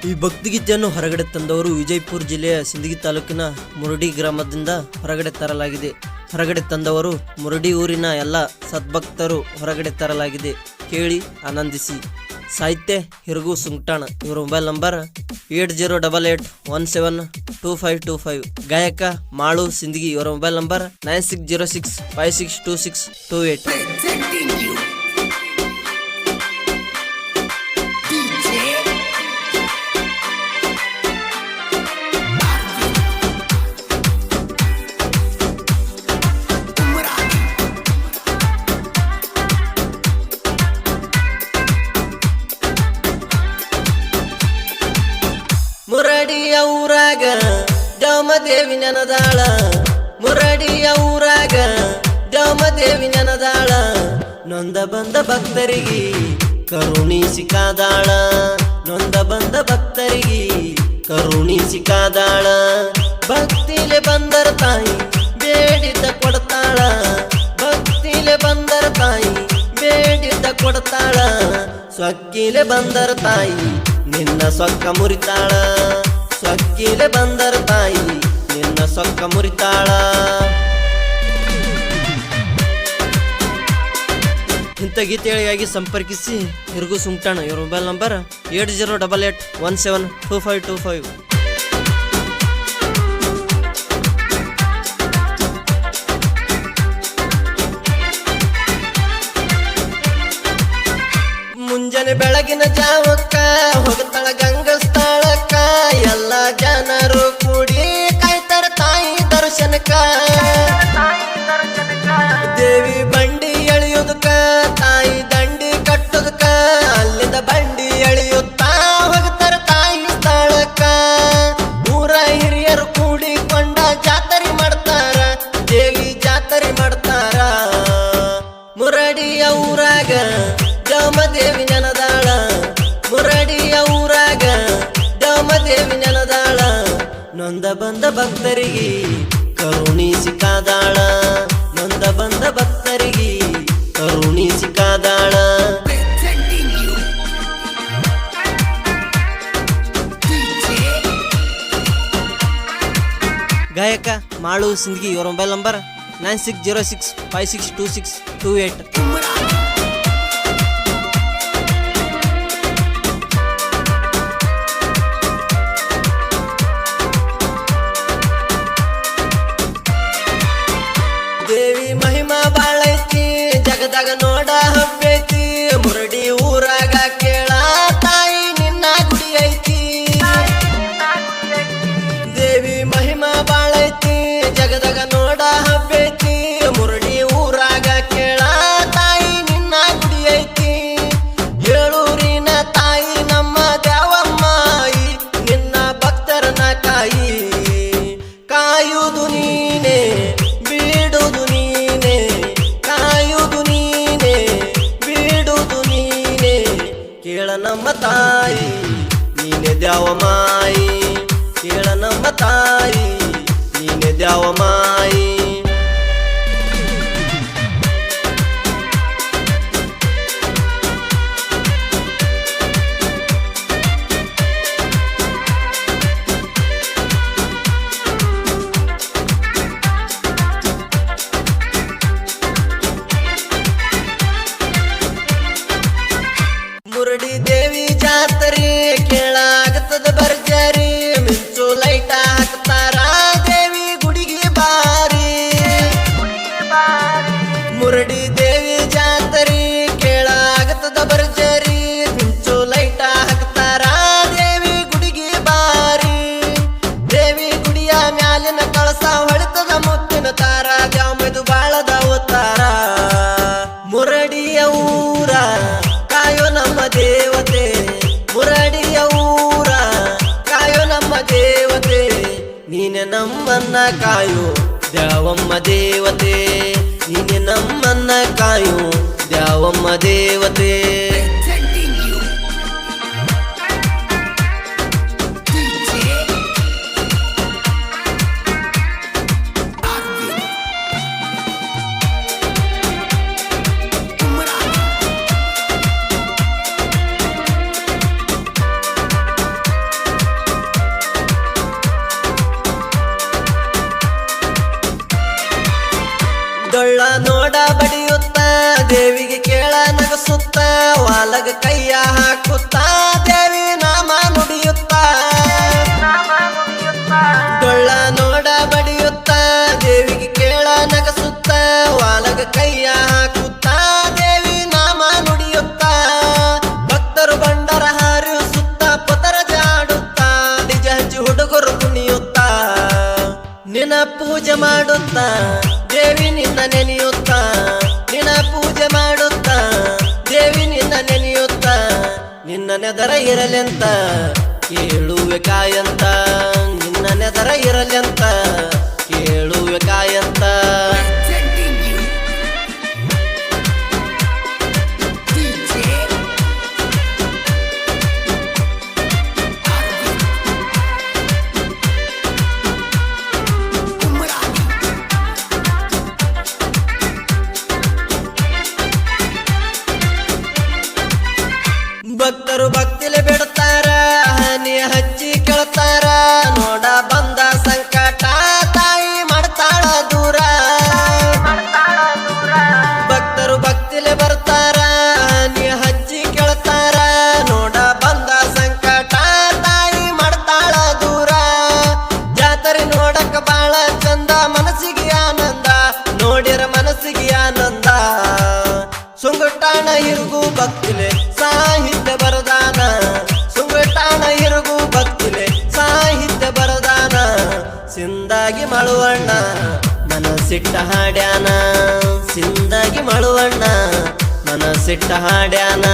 ಈ ಭಕ್ತಿಗೀತೆಯನ್ನು ಹೊರಗಡೆ ತಂದವರು ವಿಜಯಪುರ ಜಿಲ್ಲೆಯ ಸಿಂದಗಿ ತಾಲೂಕಿನ ಮುರಡಿ ಗ್ರಾಮದಿಂದ ಹೊರಗಡೆ ತರಲಾಗಿದೆ. ಹೊರಗಡೆ ತಂದವರು ಮುರಡಿ ಊರಿನ ಎಲ್ಲ ಸದ್ಭಕ್ತರು ಹೊರಗಡೆ ತರಲಾಗಿದೆ. ಕೇಳಿ ಆನಂದಿಸಿ. ಸಾಹಿತ್ಯ ಹಿರಗು ಸುಂಕಟಾಣ. ಇವರ ಮೊಬೈಲ್ ನಂಬರ್ 8088172525. ಗಾಯಕ ಮಾಳು ಸಿಂದಗಿ. ಇವರ ಮೊಬೈಲ್ ನಂಬರ್ 9606562628. ಮುರಡಿಯ ಊರಾಗ ದ್ಯಾಮದೇವಿ ನೆನದಾಳ. ಮುರಡಿಯ ಊರಾಗ ದ್ಯಾಮದೇವಿ ನೆನದಾಳ. ನೊಂದ ಬಂದ ಭಕ್ತರಿಗೆ ಕರುಣಿಸಿ ಕಾದಾಳ. ನೊಂದ ಬಂದ ಭಕ್ತರಿಗೆ ಕರುಣಿಸಿ ಕಾದಾಳ. ಭಕ್ತಿಲೆ ಬಂದರ ತಾಯಿ ಬೇಡಿದ್ದ ಕೊಡ್ತಾಳ. ಭಕ್ತಿಲೆ ಬಂದರ ತಾಯಿ ಬೇಡಿದ್ದ ಕೊಡ್ತಾಳ. ಸೊಕ್ಕಿಲೆ ಬಂದರ ತಾಯಿ ನಿನ್ನ ಸೊಕ್ಕ ಮುರಿತಾಳ. ಸೊಕ್ಕಿಲೆ ಬಂದರ ತಾಯಿ ನಿನ್ನ ಸೊಕ್ಕ ಮುರಿತಾಳ. ಇಂಥ ಗೀತೆಗಳಿಗಾಗಿ ಸಂಪರ್ಕಿಸಿ ಹಿರಗು ಸುಂಕಟಾಣ. ಇವರ ಮೊಬೈಲ್ ನಂಬರ್ 8088172525. ಮುಂಜಾನೆ ಬೆಳಗಿನ ಜಾವಕ್ಕ ಹೋಗ್ತಾಳ ಗಂಗಸ್ಥಳಕ್ಕ. ಎಲ್ಲ ಜನರು ಕೂಡಿ ಕಾಯ್ತಾರ ತಾಯಿ ದರ್ಶನಕ್ಕ. ದೇವಿ ಬಂಡಿ ಎಳೆಯುದಕ್ಕ ತಾಯಿ ದಂಡಿ ಕಟ್ಟುದಕ್ಕ. ಅಲ್ಲಿಂದ ಬಂಡಿ ಎಳೆಯುತ್ತಾ ಹೋಗ್ತಾರ ತಾಯಿ ಸ್ಥಳಕ್ಕ. ಊರ ಹಿರಿಯರು ಕೂಡಿಕೊಂಡ ಜಾತರಿ ಮಾಡ್ತಾರ. ದೇವಿ ಜಾತರಿ ಮಾಡ್ತಾರ. ಮುರಡಿಯ ಊರಾಗ ದ್ಯಾಮದೇವಿ ನೆನದಾಳ. ಮುರಡಿಯ ಊರಾಗ ದ್ಯಾಮದೇವಿ ನೆನದಾಳ. ನೊಂದ ಬಂದ ಭಕ್ತರಿಗೆ ಕರುಣಿಸಿ ಕಾದಾಳ. ನೊಂದ ಬಂದ ಭಕ್ತರಿಗೆ ಕರುಣಿಸಿ ಕಾದಾಳ. ಗಾಯಕ ಮಾಳು ಸಿಂದಗಿ. ಇವರ ಮೊಬೈಲ್ ನಂಬರ್ 9606562628. ದೇವಿ ಮಹಿಮಾ ಬಾಳೈತಿ ಜಗದಾಗ ನೋಡ ಹಬ್ಬೈತಿ. ಮುರಡಿ ಊರಾಗ ಕೇಳ ತಾಯಿ ನಿನ್ನ ಗುಡಿ ಐತಿ. ದೇವಿ ಮಹಿಮಾ ಬಾಳೈತಿ ಜಗದಾಗ ನೋಡ ಹಬ್ಬೈತಿ. ಮುರಡಿ ಊರಾಗ ಕೇಳ ತಾಯಿ ನಿನ್ನ ಗುಡಿ ಐತಿ. ಏಳೂರಿನ ತಾಯಿ ನಮ್ಮ ದ್ಯಾವಮ್ಮಾಯಿ ನಿನ್ನ ಭಕ್ತರನ ಕಾಯಿ. ಕಾಯುವುದು ನೀನೆ ಬೀಡುವುದು ನೀನೆ. ಕಾಯುವುದು ನೀನೆ ಬೀಡುವುದು ನೀನೆ. ಕೇಳ ನಮ್ಮ ತಾಯಿ ನೀನೆ ದ್ಯಾವಮಾಯಿ. ಕೇಳ ನಮ್ಮ ತಾಯಿ ನೀನೆ ದ್ಯಾವಮಾಯಿ. ಮುರಡಿ ದೇವಿ ಜಾತ್ರೆ ಕೇಳಾಗತ್ತದ ಬರ್ಜರಿ. ಮಿಂಚು ಲೈಟ ಹಾಕ್ತಾರ ದೇವಿ ಗುಡಿಗೆ ಬಾರಿ. ಮುರಡಿ ದೇವಿ ಜಾತ್ರೆ ಕೇಳಾಗತ್ತದ ಬರ್ಜರಿ. ಮಿಂಚು ಲೈಟ ಹಾಕ್ತಾರ ದೇವಿ ಗುಡಿಗೆ ಬಾರಿ. ದೇವಿ ಗುಡಿಯ ಮ್ಯಾಲಿನ ಕಳಸ ಹೊಳಿತದ ಮುತ್ತಿನ ತಾರ. ದ್ಯಾಮದು ಬಾಳದ ಅವತಾರ. ಮುರಡಿಯ ಊರ ಕಾಯೋ ನಮ್ಮ ದೇವತೆ. ಮುರಡಿಯ ಊರ ಕಾಯೋ ನಮ್ಮ ದೇವತೆ. ನೀನೆ ನಮ್ಮನ್ನ ಕಾಯೋ ದ್ಯಾವಮ್ಮ ದೇವತೆ. ನೀನೆ ನಮ್ಮನ್ನ ಕಾಯೋ ದ್ಯಾವಮ್ಮ ದೇವತೆ. ವಾಲಗ ಕೈಯ ಹಾಕುತ್ತ ದೇವಿ ನಾಮ ನುಡಿಯುತ್ತ ಡೊಳ್ಳ ನೋಡ ಬಡಿಯುತ್ತ ದೇವಿಗೆ ಕೇಳ ನಗಸುತ್ತ ವಾಲಗ ಕೈಯ ಹಾಕುತ್ತ ದೇವಿ ನಾಮ ನುಡಿಯುತ್ತ ಭಕ್ತರು ಬಂಡರ ಹಾರಿಸುತ್ತ ಪತರ ಜಾಡುತ್ತ ನಿಜ ಹಚ್ಚಿ ಹುಡುಗರು ಕುಣಿಯುತ್ತ ನಿನ್ನ ಪೂಜೆ ಮಾಡುತ್ತ ದೇವಿ ನಿನ್ನ ನೆನೆಯುತ್ತ ನಿನ್ನ ಪೂಜೆ ಮಾಡುತ್ತ ದೇವಿ ನಿನ್ನ ನೆನೆಯುತ್ತ ನಿನ್ನ ನೆದರ ಇರಲೆಂತ ಕೇಳುವೆ ಕಾಯಂತ ನಿನ್ನ ನೆದರ ಇರಲೆಂತ ಕೇಳುವೆ ಕಾಯಂತ ಭಕ್ತರು ಭಕ್ತಿಲೆ ಬಿಡ್ತಾರ ಹನಿ ಹಚ್ಚಿ ಕೇಳ್ತಾರ ನೋಡ ಬಂದ ಸಂಕಟ ತಾಯಿ ಮಾಡ್ತಾಳ ದೂರ ಭಕ್ತರು ಭಕ್ತಿಲೆ ಬರ್ತಾರ ಹನಿ ಹಚ್ಚಿ ಕೇಳ್ತಾರ ನೋಡ ಬಂದ ಸಂಕಟ ತಾಯಿ ಮಾಡ್ತಾಳ ದೂರ ಜಾತ್ರೆ ನೋಡಕ ಬಾಳ ಚಂದ ಮನಸ್ಸಿಗೆ ಆನಂದ ನೋಡಿರ ಮನಸ್ಸಿಗೆ ಆನಂದ ಸುಂಗಟಾಣ ಹಿರುಗು ಭಕ್ತಿಲೆ ಸಾಹಿತ್ಯ ಬರದಾನ ಸುಂಗಟಾಣ ಹಿರುಗು ಭಕ್ತಿಲೆ ಸಾಹಿತ್ಯ ಬರದಾನ ಸಿಂದಾಗಿ ಮಳುವಣ್ಣ ಮನಸ್ಸಿಟ್ಟ ಹಾಡ್ಯಾನ ಸಿಂದಾಗಿ ಮಳುವಣ್ಣ ಮನಸ್ಸಿಟ್ಟ ಹಾಡ್ಯಾನ